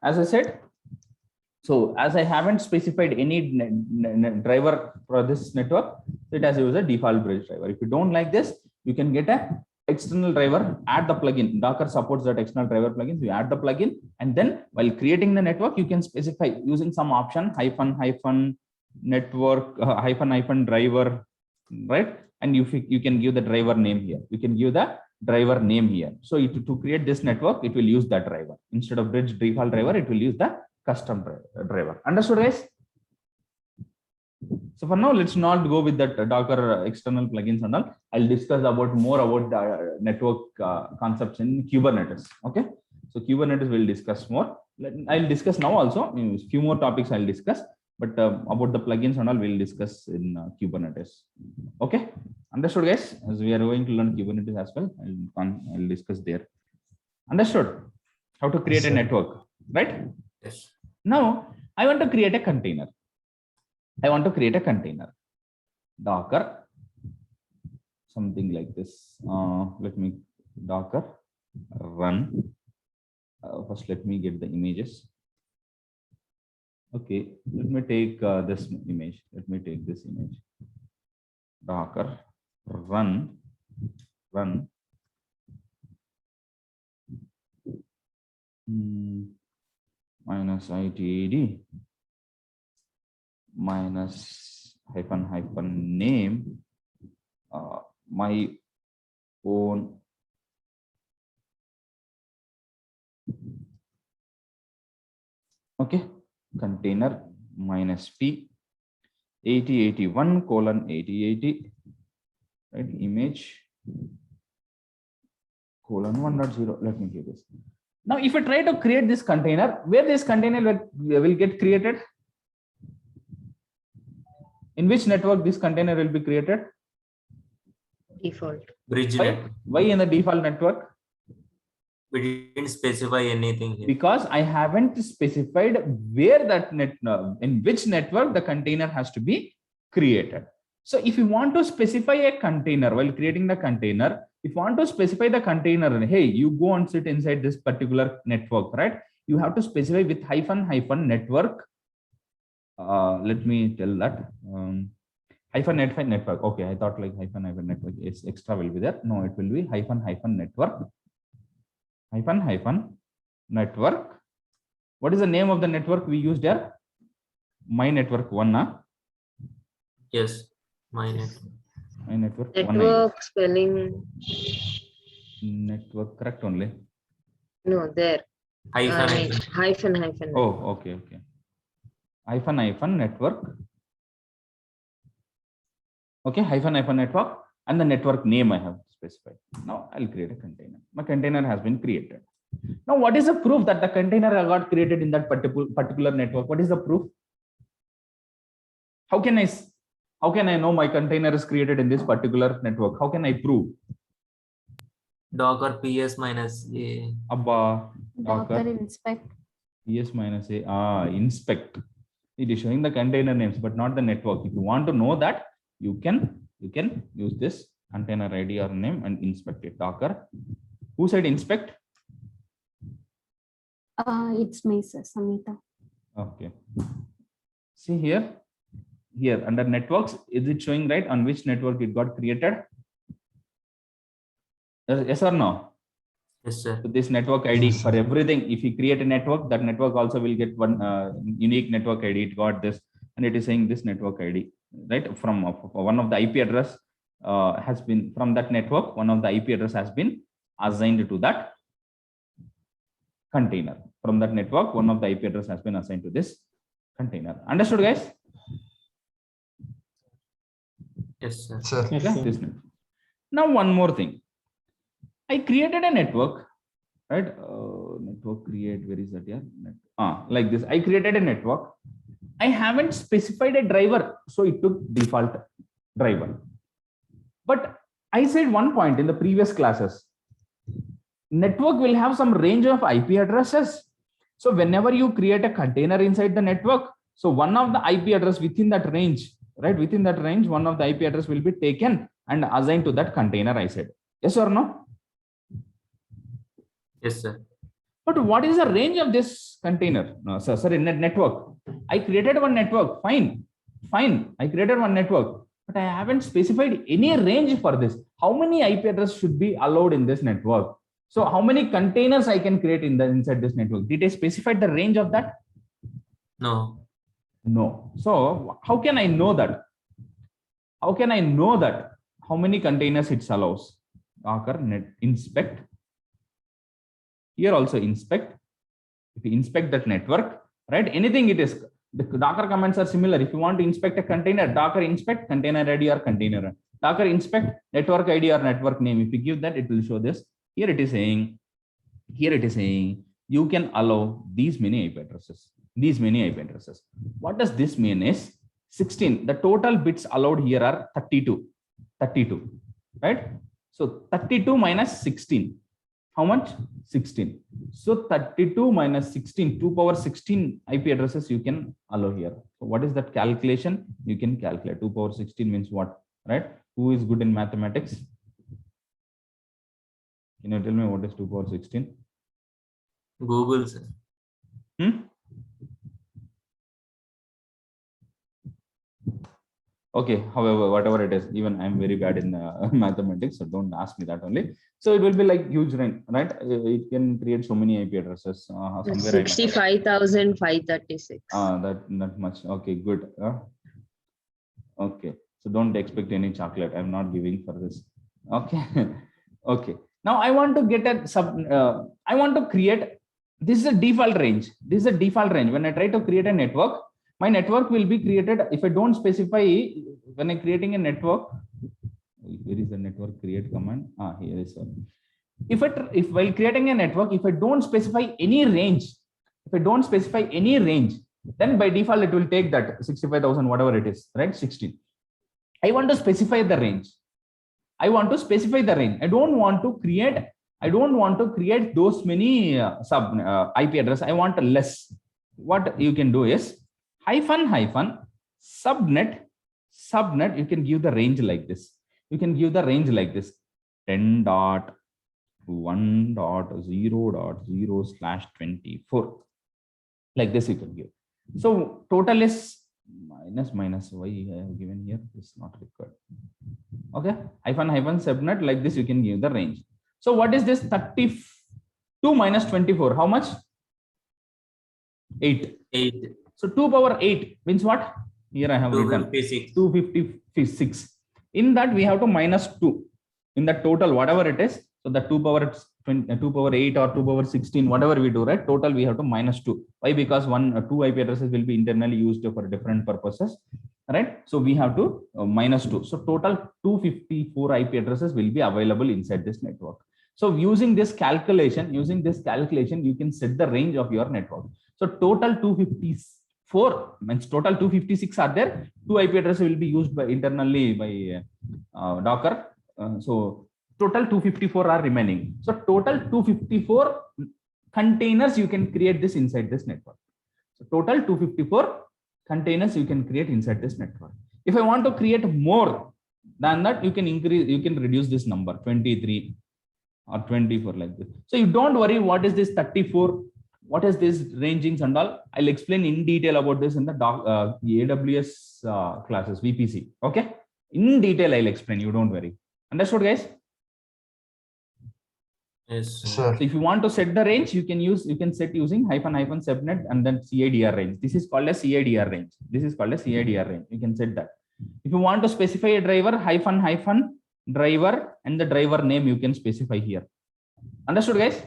as I said, so as I haven't specified any driver for this network, it has used a default bridge driver. If you don't like this, you can get a external driver, add the plugin. Docker supports that external driver plugins. You add the plugin, and then while creating the network, you can specify using some option -network -driver, right? And you can give the driver name here. You can give the driver name here. So to create this network, it will use that driver instead of bridge default driver. It will use the custom driver. Understood, guys? So for now, let's not go with that Docker external plugins and all. I'll discuss more about the network concepts in Kubernetes. Okay. So Kubernetes will discuss more. I'll discuss now also. Few more topics I'll discuss, but about the plugins and all we'll discuss in Kubernetes. Okay. Understood, guys? As we are going to learn Kubernetes as well, I'll discuss there. Understood? How to create a network, right? Yes. Now I want to create a container. Docker, something like this. Let me Docker run. First, let me get the images. Okay, let me take this image. Docker run. -itad -name my own okay container -p 8081:8080, right? Image :1.0. Let me give this. Now if I try to create this container, where this container will get created, in which network this container will be created? Default. Bridge network. Why in the default network? We didn't specify anything here. Because I haven't specified where that in which network the container has to be created. So if you want to specify a container while creating the container, if you want to specify the container, hey, you go and sit inside this particular network, right? You have to specify with -network. Let me tell that -network. Okay, I thought like -network is extra will be there. No, it will be -network. -network. What is the name of the network we used there? My network 1. Yes, my network. My network 1. Network spelling. Network correct only. No, there. Hyphen. Oh, okay. -network. Okay, -network, and the network name I have specified. Now I'll create a container. My container has been created. Now, what is the proof that the container got created in that particular network? What is the proof? How can I know my container is created in this particular network? How can I prove? Docker ps -a. Abba, Docker inspect. ps -a. Inspect. It is showing the container names, but not the network. If you want to know that, you can use this container ID or name and inspect it. Docker. Who said inspect? It's me, sir, Samita. Okay. See here under networks, is it showing right on which network it got created? Yes or no? Yes, sir. So this network ID for everything. If you create a network, that network also will get one unique network ID. It got this, and it is saying this network ID, right? From one of the IP address has been from that network. One of the IP address has been assigned to that container. From that network, one of the IP address has been assigned to this container. Understood, guys? Yes, sir. Okay. This network. Now one more thing. I created a network, right? Network create, where is that here? Like this. I created a network. I haven't specified a driver, so it took default driver. But I said one point in the previous classes, network will have some range of IP addresses. So whenever you create a container inside the network, so one of the IP address within that range, right? Within that range, one of the IP address will be taken and assigned to that container, I said. Yes or no? Yes, sir. But what is the range of this container? No, sorry, network. I created one network. Fine. I created one network, but I haven't specified any range for this. How many IP addresses should be allowed in this network? So how many containers I can create inside this network? Did I specify the range of that? No. No. So how can I know that? How can I know that? How many containers it allows? Docker net inspect. Here also inspect. If you inspect that network, right? Anything it is. The Docker commands are similar. If you want to inspect a container, Docker inspect container ID or container. Docker inspect network ID or network name. If you give that, it will show this. Here it is saying you can allow these many IP addresses. These many IP addresses. What does this mean is 16. The total bits allowed here are 32. 32, right? So 32 minus 16. How much? 16. So 32 minus 16, 2 power 16 IP addresses you can allow here. So what is that calculation? You can calculate. 2 power 16 means what, right? Who is good in mathematics? Can you tell me what is 2 power 16? Google, sir. Okay, however, whatever it is, even I'm very bad in mathematics, so don't ask me that only. So it will be like huge range, right? It can create so many IP addresses. Somewhere 65,536. that much. Okay, good. Okay, so don't expect any chocolate. I'm not giving for this. Okay, okay. Now I want to get a I want to create. This is a default range. This is a default range. When I try to create a network, my network will be created if I don't specify. When I'm creating a network, where is the network create command? Here is one. If while creating a network, if I don't specify any range, then by default it will take that 65,000 whatever it is, right? 16. I want to specify the range. I don't want to create those many IP address. I want less. What you can do is hyphen subnet. You can give the range like this. 10.1.0.0/24. Like this you can give. So total is minus why I have given here is not required. Okay, hyphen subnet, like this you can give the range. So what is this 32 minus 24? How much? 8. So 2 power 8 means what? Here I have written 256. In that we have to minus 2 in the total, whatever it is. So the 2 power 8 or 2 power 16, whatever we do, right? Total we have to minus 2. Why? Because 2 IP addresses will be internally used for different purposes, right? So we have to minus 2. So total 254 IP addresses will be available inside this network. So using this calculation, you can set the range of your network. So total 254 means total 256 are there. 2 IP addresses will be used by internally by Docker. So total 254 are remaining. So total 254 containers you can create this inside this network. So total 254 containers you can create inside this network. If I want to create more than that, you can reduce this number 23 or 24 like this. So you don't worry what is this 34, what is this rangings and all. I'll explain in detail about this in the AWS classes, VPC. Okay, in detail I'll explain. You don't worry. Understood, guys? Yes, Sir. So if you want to set the range, you can set using hyphen subnet and then CIDR range. This is called a CIDR range. You can set that. If you want to specify a driver, hyphen driver and the driver name you can specify here. Understood, guys?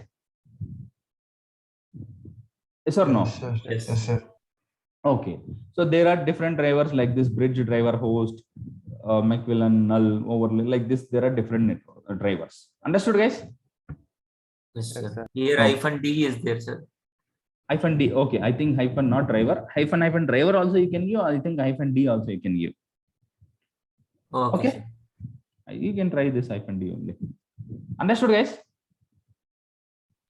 Yes or no? Sir. Yes. Yes, sir. Okay. So there are different drivers like this bridge driver host, Macmillan null overlay like this. There are different network drivers. Understood, guys? Yes, Yes, sir. sir. Here Okay. hyphen D is there, sir. Hyphen D. Okay. I think hyphen not driver. Hyphen driver also you can give. I think hyphen D also you can give. Okay. Okay. You can try this hyphen D only. Understood, guys?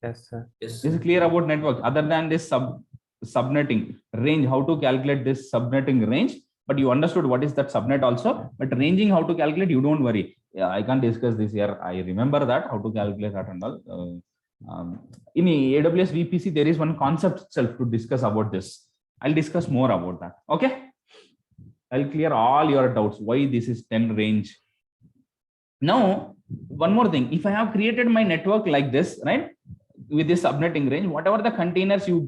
Yes, sir. Yes. This is clear about network. Other than this subnetting range, how to calculate this subnetting range, but you understood what is that subnet also. But ranging, how to calculate, you don't worry. Yeah, I can't discuss this here. I remember that how to calculate that and all. In AWS VPC, there is one concept itself to discuss about this. I'll discuss more about that. Okay. I'll clear all your doubts. Why this is 10 range. Now, one more thing. If I have created my network like this, right, with this subnetting range, whatever the containers you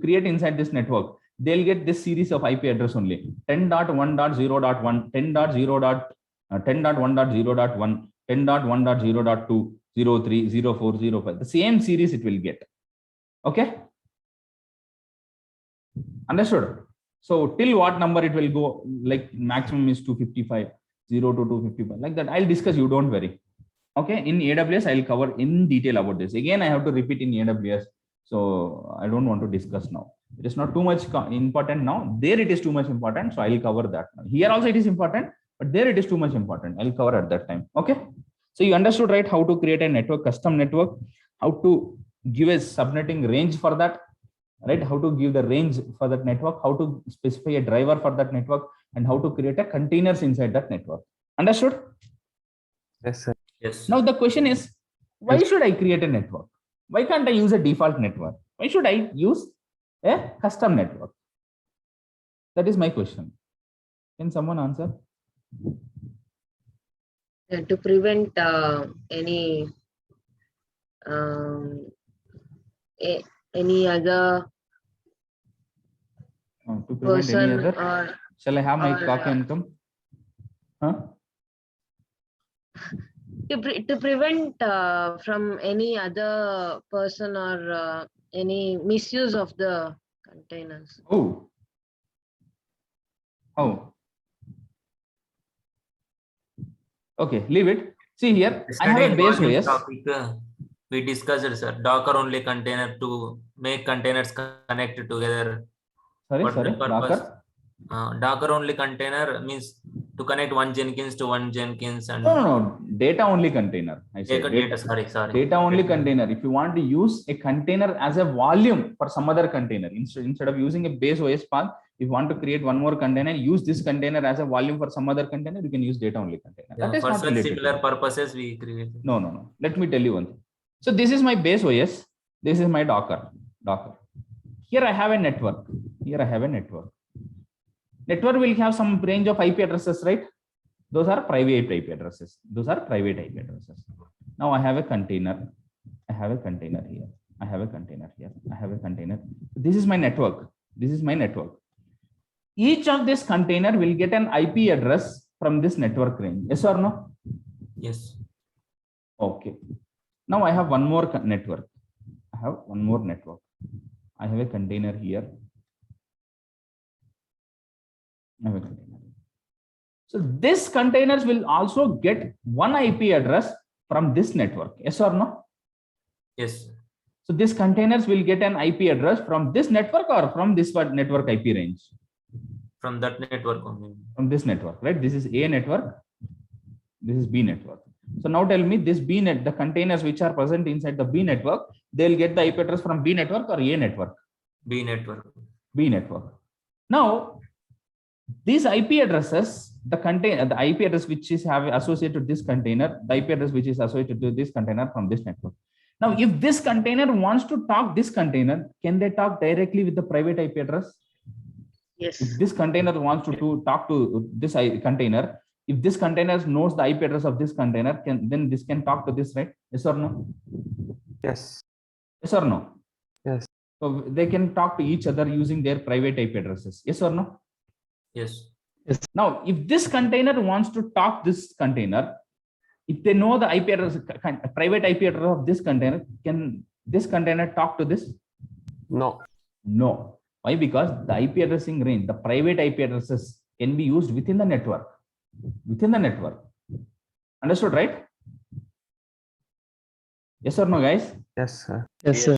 create inside this network, they'll get this series of IP address only. 10.1.0.1, 10.1.0.1, 10.1.0.2, 03, 04, 05. The same series it will get. Okay. Understood? So till what number it will go, like maximum is 255, 0 to 255, like that. I'll discuss, you don't worry. Okay, in AWS, I'll cover in detail about this. Again, I have to repeat in AWS. So I don't want to discuss now. It is not too much important now. There it is too much important. So I'll cover that. Here also it is important, but there it is too much important. I'll cover at that time. Okay. So you understood, right? How to create a network, custom network, how to give a subnetting range for that, right? How to give the range for that network, how to specify a driver for that network, and how to create a containers inside that network. Understood? Yes, sir. Yes. Now the question is, why should I create a network? Why can't I use a default network? Why should I use a custom network? That is my question. Can someone answer? To prevent any other To prevent any person other? or Shall I have my or, clock income? Huh? to prevent from any other person or any misuse of the containers. Oh. Oh. Okay, leave it. See here, I have a Yesterday in base volumes OS. topic, we discussed it, sir. Docker only container to make containers connected together. Sorry, What sorry, the purpose? Docker. Docker only container means to connect one Jenkins to one Jenkins and No. Data only container. I said data. Sorry. Data only container. If you want to use a container as a volume for some other container, instead of using a base OS path, if you want to create one more container, use this container as a volume for some other container, you can use data only container. Yeah, That is for not such related. similar purposes we create. No. Let me tell you one thing. So this is my base OS. This is my Docker. Here I have a network. Network will have some range of IP addresses, right? Those are private IP addresses. Now I have a container. Here. I have a container. This is my network. Each of this container will get an IP address from this network range. Yes or no? Yes. Okay. Now I have one more network. I have a container here. So this containers will also get one IP address from this network. Yes or no? Yes. So this containers will get an IP address from this network or from this network IP range? From that network only. From this network, right? This is A network. This is B network. So now tell me this the containers which are present inside the B network, they'll get the IP address from B network or A network? B network. B network. Now, these IP addresses, the IP address which is associated to this container, the IP address which is associated to this container from this network. Now, if this container wants to talk this container, can they talk directly with the private IP address? Yes. If this container wants to talk to this container, if this container knows the IP address of this container, then this can talk to this, right? Yes or no? Yes. Yes or no? Yes. So they can talk to each other using their private IP addresses. Yes or no? Yes. Now, if this container wants to talk this container, if they know the IP address, private IP address of this container, can this container talk to this? No. No. Why? Because the IP addressing range, the private IP addresses can be used within the network. Understood, right? Yes or no, guys? Yes, sir. Yes, sir.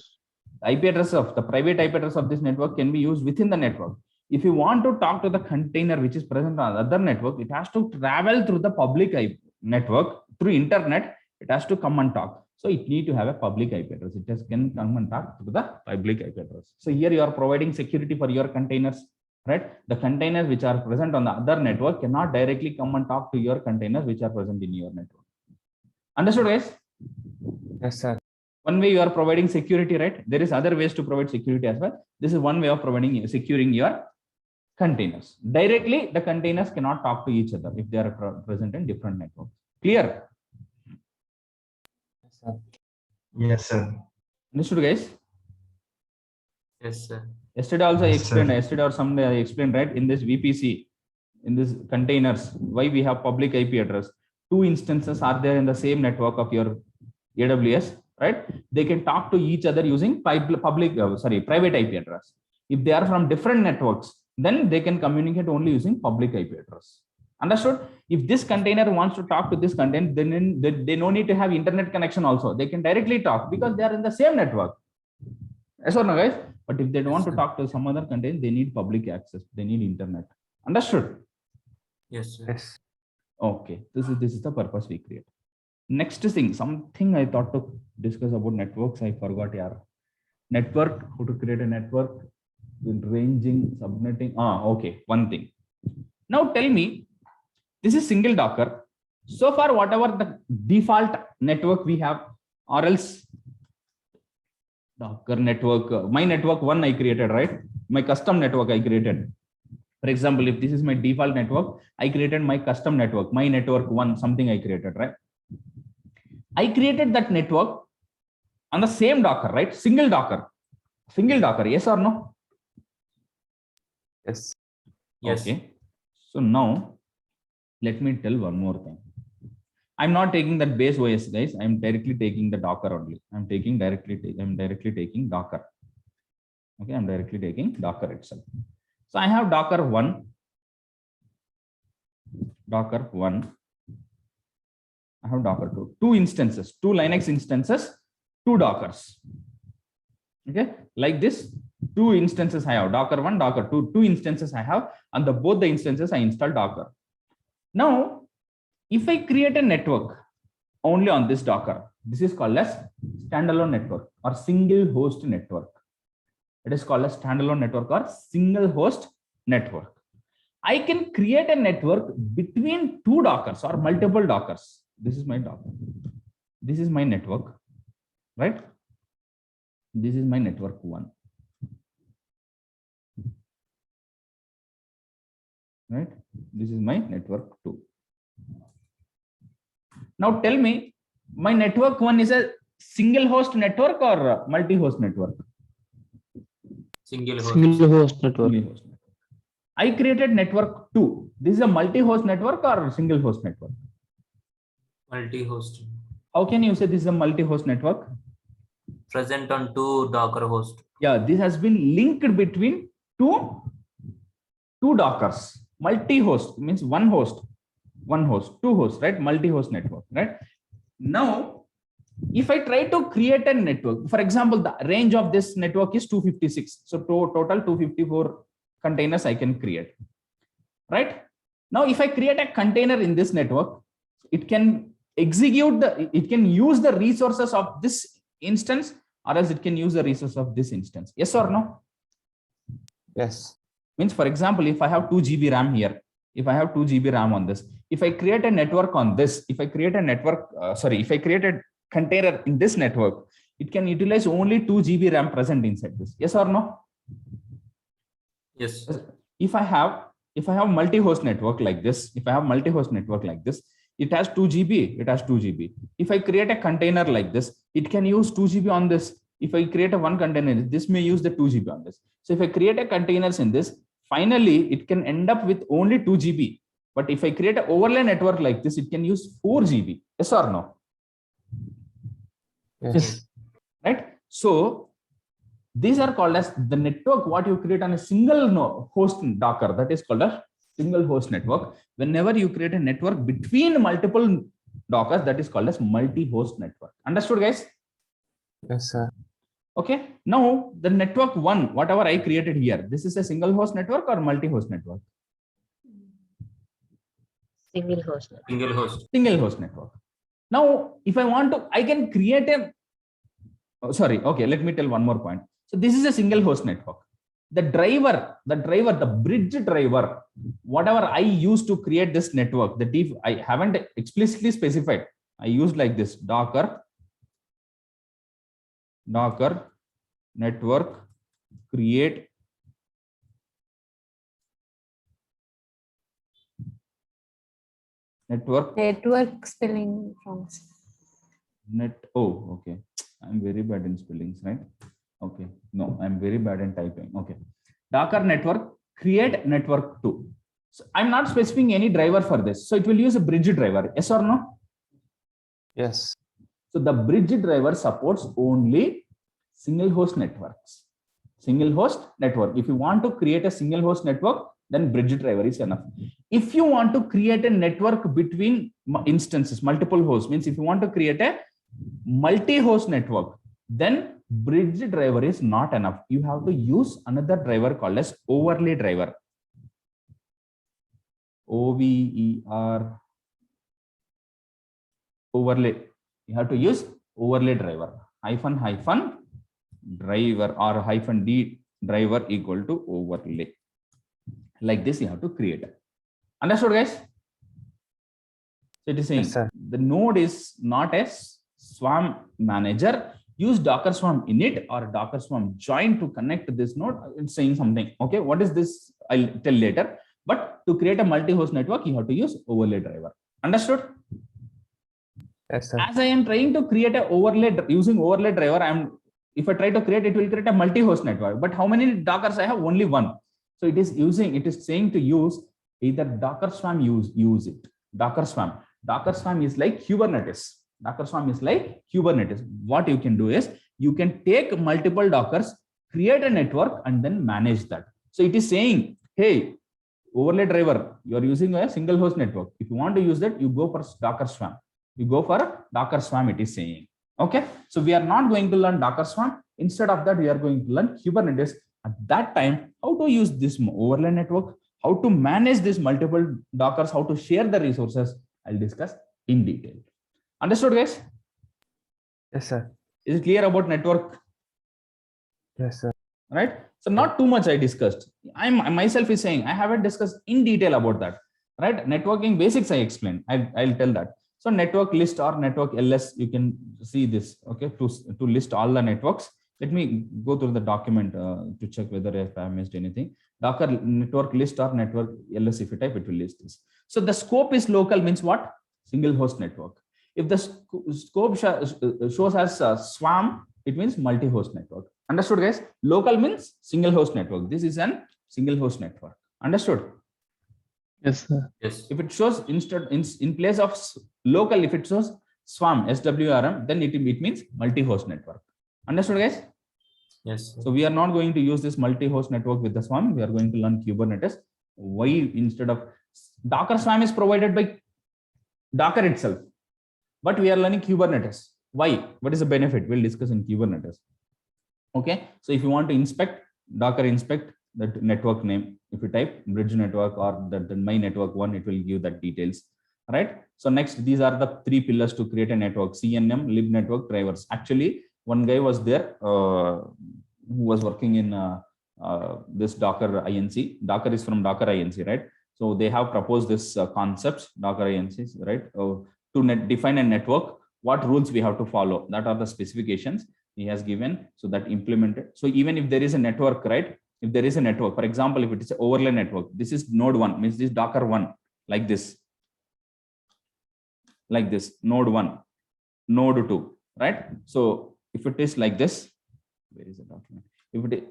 The private IP address of this network can be used within the network. If you want to talk to the container which is present on other network, it has to travel through the public IP network through internet. It has to come and talk. So it need to have a public IP address. It just can come and talk to the public IP address. So here you are providing security for your containers, right? The containers which are present on the other network cannot directly come and talk to your containers which are present in your network. Understood, guys? Yes, sir. One way you are providing security, right? There is other ways to provide security as well. This is one way of providing securing your containers. Directly, the containers cannot talk to each other if they are present in different networks. Clear? Yes, sir. Yes, sir. Understood, guys? Yes, sir. Yesterday also I Yes, explained, sir. yesterday or someday I explained, right? In this VPC, in this containers, why we have public IP address. Two instances are there in the same network of your AWS, right? They can talk to each other using private IP address. If they are from different networks, then they can communicate only using public IP address. Understood? If this container wants to talk to this container, then they no need to have internet connection also. They can directly talk because they are in the same network. Yes or no, guys? But if they don't want to sir. talk to some other container, they need public access. They need internet. Understood? Yes, sir. Yes. Okay. This is the purpose we create. Next thing, something I thought to discuss about networks. I forgot. Yeah. Network. How to create a network? Ranging, subnetting. Okay. One thing. Now tell me, this is single Docker. So far, whatever the default network we have, or else Docker network, my network one I created, right? My custom network I created. For example, if this is my default network, I created my custom network, my network one, something I created, right? I created that network on the same Docker, right? Single Docker, yes or no? Yes. Yes. Okay. So now let me tell one more thing. I'm not taking that base OS, guys. I'm directly taking the Docker only. I'm directly taking Docker. Okay, I'm directly taking Docker itself. So I have Docker 1. I have Docker 2. Two instances, two Linux instances, two Dockers. Okay, like this, two instances I have, Docker 1, Docker 2, two instances I have, and both the instances I install Docker. Now, if I create a network only on this Docker, this is called as standalone network or single host network. It is called as standalone network or single host network. I can create a network between two Dockers or multiple Dockers. This is my Docker. This is my network, right? This is my network 1. Right? This is my network 2. Now tell me, my network 1 is a single host network or multi-host network? Single host. Single host network. Single host network. I created network 2. This is a multi-host network or single host network? Multi-host. How can you say this is a multi-host network? Present on two Docker hosts. Yeah, this has been linked between two Dockers. Multi-host means one host, two hosts, right? Multi-host network, right? Now, if I try to create a network, for example, the range of this network is 256. So total 254 containers I can create, right? Now, if I create a container in this network, it can it can use the resources of this instance, or else it can use the resources of this instance. Yes or no? Yes. Means, for example, if I have 2 GB RAM here, if I have 2 GB RAM on this, if I create a network on this, if I create a container in this network, it can utilize only 2 GB RAM present inside this. Yes or no? Yes. If I have multi-host network like this, it has 2 GB. If I create a container like this, it can use 2 GB on this. If I create a one container, this may use the 2 GB on this. So if I create a containers in this, finally it can end up with only 2 GB. But if I create an overlay network like this, it can use 4 GB. Yes or no? Yes. Right? So these are called as the network what you create on a single host Docker, that is called a single host network. Whenever you create a network between multiple Dockers, that is called as multi-host network. Understood, guys? Yes, sir. Okay. Now the network 1, whatever I created here, this is a single host network or multi-host network? Single host. Single host. Single host network. Now, if I want to, I can create a, okay, let me tell one more point. So this is a single host network. The bridge driver, whatever I used to create this network, I haven't explicitly specified. I used like this Docker Docker network create Network spelling wrong. okay. I'm very bad in spellings, right? Okay. No, I'm very bad in typing. Okay. Docker network create network 2. So I'm not specifying any driver for this. So it will use a bridge driver. Yes or no? Yes. So the bridge driver supports only single host networks. Single host network. If you want to create a single host network, then bridge driver is enough. If you want to create a network between instances, multiple hosts, means if you want to create a multi-host network, then bridge driver is not enough. You have to use another driver called as overlay driver. OVER overlay. You have to use overlay driver. Hyphen driver or -d driver equal to overlay. Like this, you have to create. Understood, guys? So it is saying Yes, sir. the node is not a Swarm manager. Use Docker Swarm init or Docker Swarm join to connect to this node. It's saying something. Okay, what is this? I'll tell later. But to create a multi-host network, you have to use overlay driver. Understood? Yes, sir. As I am trying to create a overlay using overlay driver, if I try to create, it will create a multi-host network. But how many Dockers I have? Only one. So it is saying to use either Docker Swarm, use it. Docker Swarm. Docker Swarm is like Kubernetes. Docker Swarm is like Kubernetes. What you can do is you can take multiple Dockers, create a network, and then manage that. So it is saying, hey, overlay driver, you are using a single host network. If you want to use that, you go for Docker Swarm. You go for Docker Swarm, it is saying. Okay. So we are not going to learn Docker Swarm. Instead of that, we are going to learn Kubernetes. At that time, how to use this overlay network, how to manage this multiple Dockers, how to share the resources, I'll discuss in detail. Understood, guys? Yes, sir. Is it clear about network? Yes, sir. Right? So not too much I discussed. I myself is saying I haven't discussed in detail about that. Right? Networking basics I explained. I'll tell that. So network list or network ls, you can see this. Okay, to list all the networks. Let me go through the document to check whether I have missed anything. Docker network list or network ls, if you type, it will list this. So the scope is local means what? Single host network. If the scope shows as Swarm, it means multi-host network. Understood, guys? Local means single host network. This is an single host network. Understood? Yes, sir. Yes. If it shows in place of local, if it shows Swarm, SWRM, then it means multi-host network. Understood, guys? Yes. So we are not going to use this multi-host network with the Swarm. We are going to learn Kubernetes. Why instead of Docker Swarm is provided by Docker itself, but we are learning Kubernetes. Why? What is the benefit? We'll discuss in Kubernetes. Okay. So if you want to inspect, Docker inspect that network name. If you type bridge network or the my network one, it will give that details. Right. So next, these are the three pillars to create a network: CNM, lib network, drivers. Actually, one guy was there who was working in this Docker INC. Docker is from Docker INC, right? So they have proposed this concepts, Docker INCs, right? To define a network, what rules we have to follow. That are the specifications he has given. So that implemented. So even if there is a network, right? If there is a network, for example, if it is an overlay network, this is node 1, means this Docker 1, like this. Like this, node 1, node 2, right? So if it is like this, where is the document? If it is,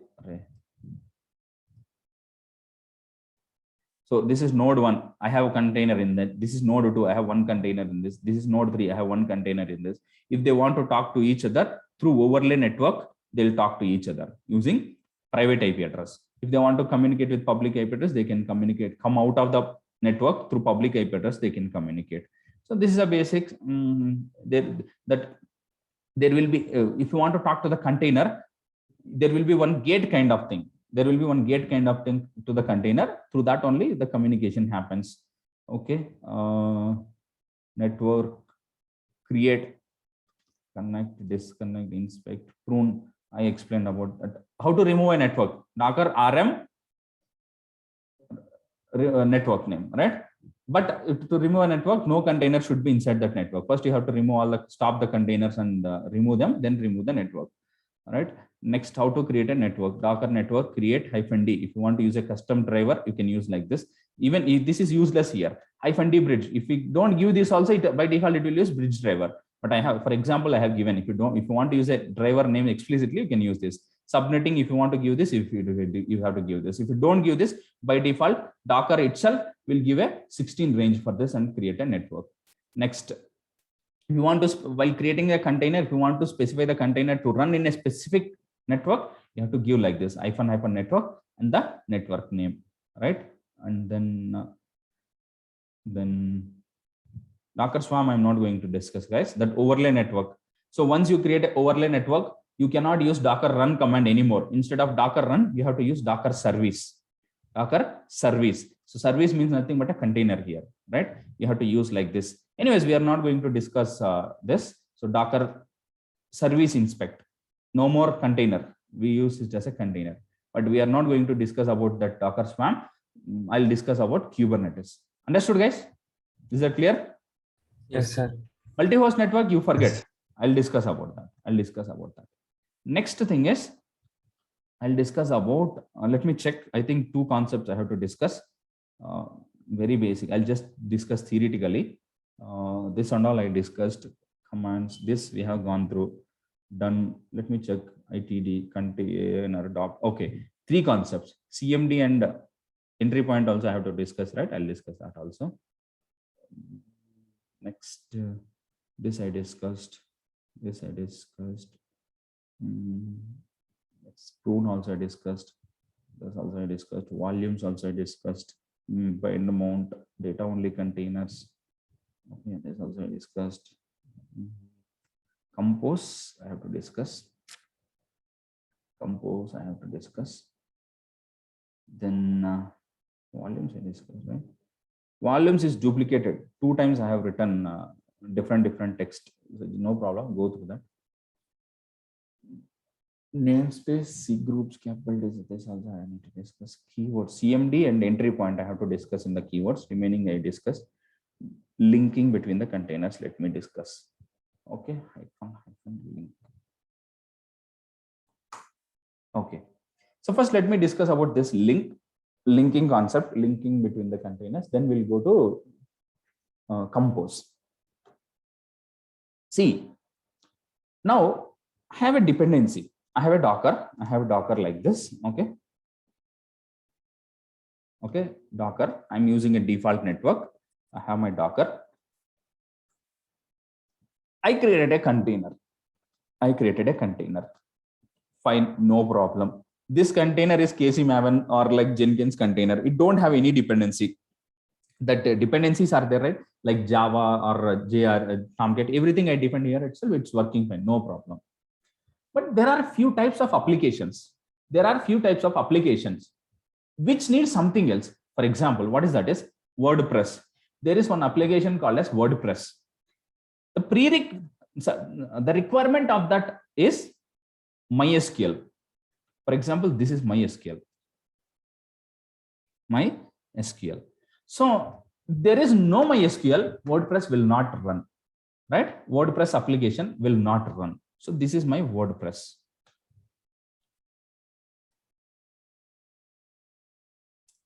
so this is node 1, I have a container in that. This is node 2, I have one container in this. This is node 3, I have one container in this. If they want to talk to each other through overlay network, they'll talk to each other using private IP address. If they want to communicate with public IP address, they can communicate, come out of the network through public IP address, they can communicate. So this is a basic that there will be, if you want to talk to the container, there will be one gate kind of thing. There will be one gate kind of thing to the container. Through that only the communication happens. Okay. Network, create, connect, disconnect, inspect, prune. I explained about that. How to remove a network. Docker RM network name, right? But to remove a network, no container should be inside that network. First, you have to remove all the, stop the containers and remove them, then remove the network. right? Next, how to create a network. Docker network create -d. If you want to use a custom driver, you can use like this. Even if this is useless here, -d bridge. If we don't give this also, by default it will use bridge driver. But I have, for example, I have given. If you want to use a driver name explicitly, you can use this. Subnetting, if you want to give this, if you have to give this. If you don't give this, by default, Docker itself will give a 16 range for this and create a network. Next, if you want to, while creating a container, if you want to specify the container to run in a specific network, you have to give like this -_ network and the network name, right? And then Docker Swarm, I'm not going to discuss, guys. That overlay network. So once you create an overlay network, you cannot use Docker run command anymore. Instead of Docker run, you have to use Docker service. Docker service. So service means nothing but a container here, right? You have to use like this. Anyways, we are not going to discuss this. So Docker service inspect. No more container. We use it as a container. But we are not going to discuss about that Docker Swarm. I'll discuss about Kubernetes. Understood, guys? Is that clear? Yes, sir. Multi-host network, you forget. I'll discuss about that. Next thing is, I'll discuss about, let me check. I think 2 concepts I have to discuss. Very basic. I'll just discuss theoretically. This and all I discussed. Commands, this we have gone through. Done. Let me check. ITD, container, doc. Okay. 3 concepts. CMD and entry point also I have to discuss, right? I'll discuss that also. Next, this I discussed. Prune also I discussed. This also I discussed. Volumes also I discussed. Bind mount, data only containers. Okay, this also I discussed. Compose I have to discuss. Then volumes I discussed, right? Volumes is duplicated 2 times. I have written different text. So no problem, go through that. Namespace, C groups, capital, this also I need to discuss. Keywords, CMD and entry point I have to discuss in the keywords. Remaining I discuss. Linking between the containers, let me discuss. Okay, link. Okay, so first let me discuss about this linking concept, linking between the containers. Then we'll go to compose. See, now I have a dependency. I have a Docker like this. Okay, Docker. I'm using a default network. I have my Docker. I created a container. Fine, no problem. This container is Casey Maven or like Jenkins container. It don't have any dependency. That dependencies are there, right? Like Java or JR, Tomcat, everything I define here itself, it's working fine, no problem. But there are few types of applications. Which need something else. For example, what is that? Is WordPress. There is one application called as WordPress. The requirement of that is MySQL. For example, this is MySQL. So there is no MySQL, WordPress will not run, right? WordPress application will not run. So this is my WordPress.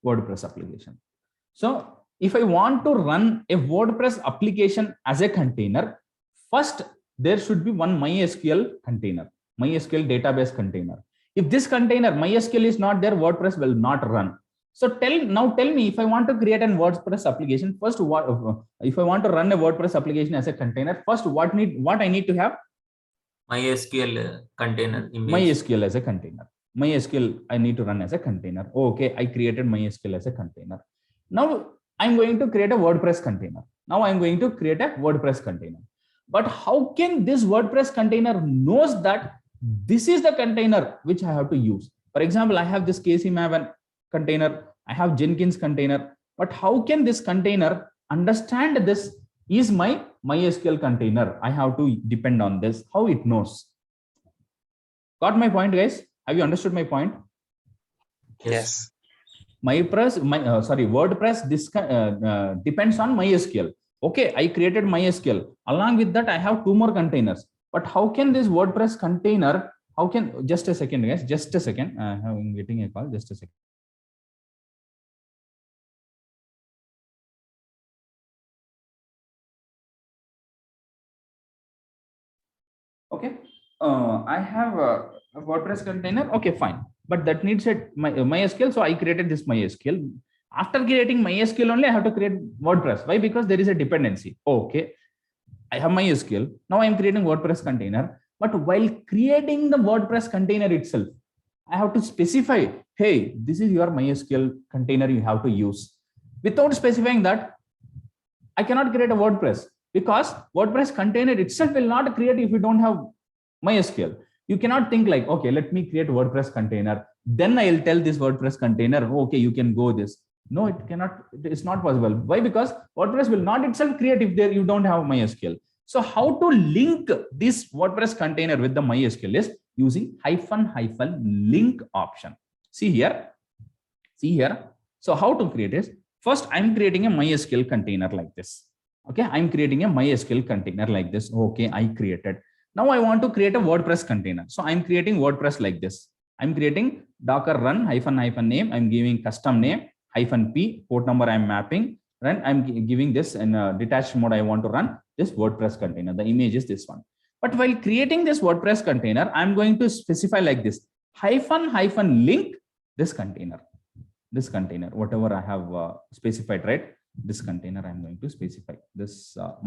Application. So if I want to run a WordPress application as a container, first there should be one MySQL container, MySQL database container. If this container MySQL is not there, WordPress will not run. So tell me, if I want to create a WordPress application, first if I want to run a WordPress application as a container, first what I need to have? MySQL container image. MySQL as a container. MySQL I need to run as a container. Okay, I created MySQL as a container. Now I'm going to create a WordPress container. But how can this WordPress container knows that this is the container which I have to use? For example, I have this Casey Maven container, I have Jenkins container, but how can this container understand this is my MySQL container? I have to depend on this. How it knows? Got my point, guys? Have you understood my point? Yes. WordPress depends on MySQL. Okay, I created MySQL. Along with that, I have 2 more containers. But how can this WordPress container, how can, just a second, guys, just a second. I'm getting a call, just a second. Okay. I have a WordPress container. Okay, fine. But that needs MySQL. So I created this MySQL. After creating MySQL only, I have to create WordPress. Why? Because there is a dependency. Okay. I have MySQL. Now I'm creating WordPress container. But while creating the WordPress container itself, I have to specify, hey, this is your MySQL container you have to use. Without specifying that, I cannot create a WordPress, because WordPress container itself will not create if you don't have MySQL. You cannot think like, okay, let me create WordPress container. Then I'll tell this WordPress container, okay, you can go this. No, it cannot. It's not possible. Why? Because WordPress will not itself create if you don't have MySQL. So how to link this WordPress container with the MySQL is using --link option. See here. So how to create is, first I'm creating a MySQL container like this. Okay, I'm creating a MySQL container like this. Okay, I created. Now I want to create a WordPress container. So I'm creating WordPress like this. I'm creating docker run --name. I'm giving custom name -p, port number I'm mapping. Run. I'm giving this in a detached mode. I want to run this WordPress container. The image is this one. But while creating this WordPress container, I'm going to specify like this --link this container. This container, whatever I have specified, right? This container I'm going to specify. This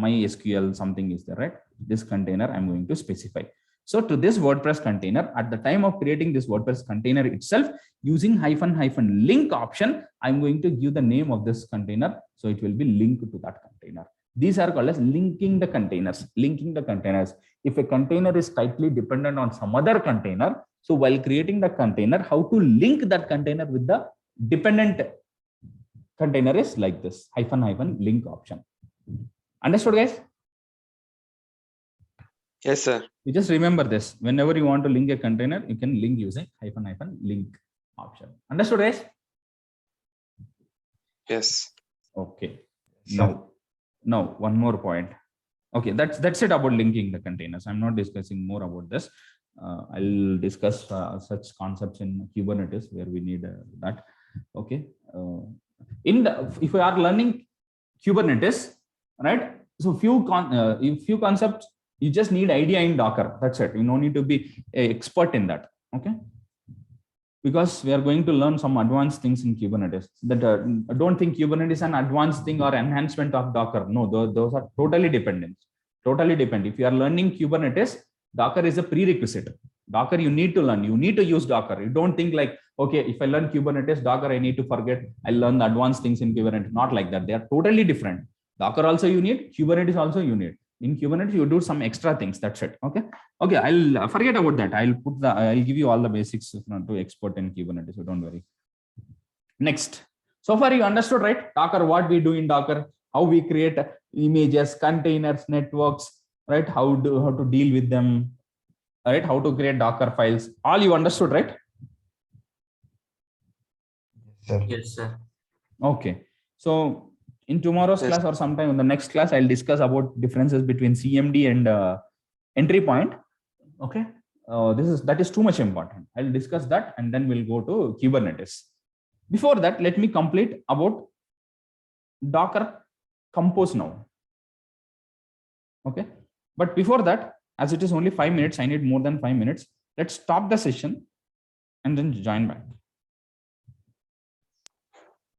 MySQL something is there, right? This container I'm going to specify. So to this WordPress container, at the time of creating this WordPress container itself, using --link option, I'm going to give the name of this container. So it will be linked to that container. These are called as linking the containers. Linking the containers. If a container is tightly dependent on some other container, so while creating the container, how to link that container with the dependent container is like this --link option. Understood, guys? Yes, sir. You just remember this. Whenever you want to link a container, you can link using --link option. Understood, guys? Yes. Okay. Now one more point. Okay, that's it about linking the containers. I'm not discussing more about this. I'll discuss such concepts in Kubernetes where we need that. Okay. If we are learning Kubernetes, right? So few concepts, you just need idea in Docker. That's it. You don't need to be an expert in that. Okay. Because we are going to learn some advanced things in Kubernetes. That don't think Kubernetes is an advanced thing or enhancement of Docker. No, those are totally dependent. Totally depend. If you are learning Kubernetes, Docker is a prerequisite. Docker you need to learn. You need to use Docker. You don't think like, okay, if I learn Kubernetes, Docker, I need to forget. I learn the advanced things in Kubernetes. Not like that. They are totally different. Docker also you need. Kubernetes also you need. In Kubernetes, you do some extra things. That's it. Okay. Okay. I'll forget about that. I'll give you all the basics to export in Kubernetes. So don't worry. Next. So far you understood, right? Docker, what we do in Docker, how we create images, containers, networks, right? How to deal with them, right? How to create Docker files. All you understood, right? Yes, sir. Okay. So in tomorrow's class or sometime in the next class, I'll discuss about differences between CMD and entry point. Okay. That is too much important. I'll discuss that and then we'll go to Kubernetes. Before that, let me complete about Docker Compose now. Okay. But before that, as it is only 5 minutes, I need more than 5 minutes. Let's stop the session and then join back.